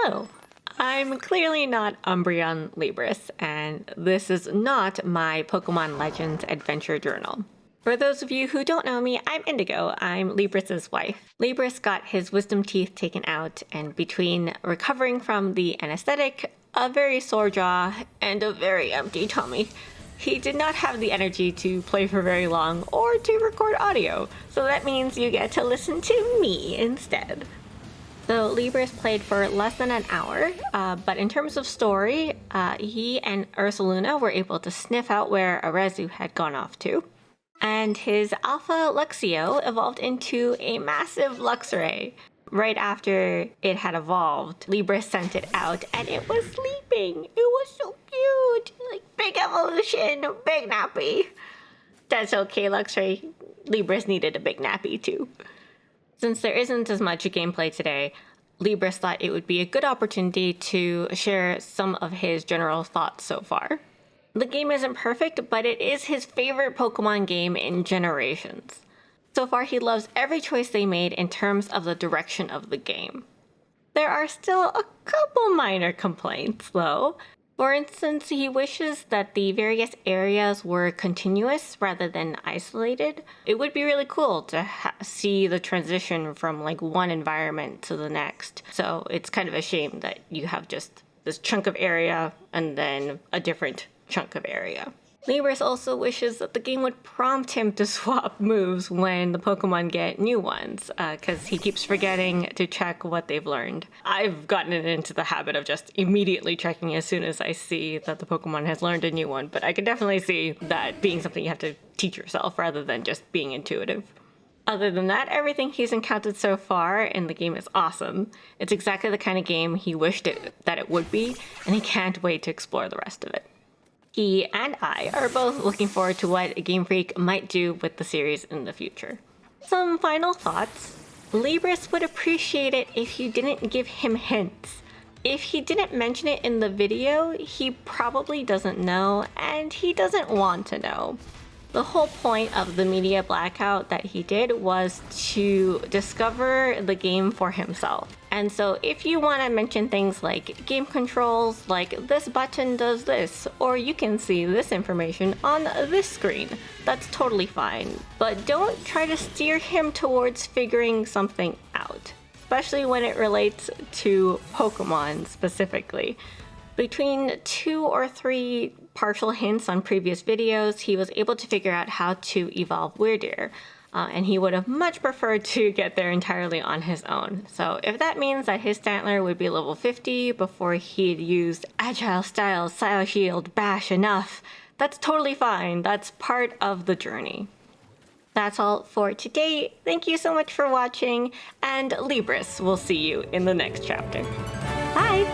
Hello, I'm clearly not Umbreon Libris, and this is not my Pokémon Legends adventure journal. For those of you who don't know me, I'm Indigo. I'm Libris's wife. Libris got his wisdom teeth taken out, and between recovering from the anesthetic, a very sore jaw, and a very empty tummy, he did not have the energy to play for very long or to record audio, so that means you get to listen to me instead. So Libris played for less than an hour, but in terms of story, he and Ursaluna were able to sniff out where Arezu had gone off to. And his Alpha Luxray evolved into a massive Luxray. Right after it had evolved, Libris sent it out and it was sleeping. It was so cute. Like, big evolution, big nappy. That's okay, Luxray. Libris needed a big nappy too. Since there isn't as much gameplay today, Libris thought it would be a good opportunity to share some of his general thoughts so far. The game isn't perfect, but it is his favorite Pokemon game in generations. So far, he loves every choice they made in terms of the direction of the game. There are still a couple minor complaints, though. For instance, he wishes that the various areas were continuous rather than isolated. It would be really cool to see the transition from like one environment to the next. So it's kind of a shame that you have just this chunk of area and then a different chunk of area. Libris also wishes that the game would prompt him to swap moves when the Pokemon get new ones, because he keeps forgetting to check what they've learned. I've gotten into the habit of just immediately checking as soon as I see that the Pokemon has learned a new one, but I can definitely see that being something you have to teach yourself rather than just being intuitive. Other than that, everything he's encountered so far in the game is awesome. It's exactly the kind of game he wished that it would be, and he can't wait to explore the rest of it. He and I are both looking forward to what Game Freak might do with the series in the future. Some final thoughts. Libris would appreciate it if you didn't give him hints. If he didn't mention it in the video, he probably doesn't know, and he doesn't want to know. The whole point of the media blackout that he did was to discover the game for himself. And so if you want to mention things like game controls, like this button does this, or you can see this information on this screen, that's totally fine. But don't try to steer him towards figuring something out, especially when it relates to Pokemon specifically. Between 2 or 3 partial hints on previous videos, he was able to figure out how to evolve Weirdeer, and he would have much preferred to get there entirely on his own. So if that means that his Stantler would be level 50 before he'd used Agile Style, Style Shield, Bash enough, that's totally fine. That's part of the journey. That's all for today. Thank you so much for watching, and Libris will see you in the next chapter. Bye!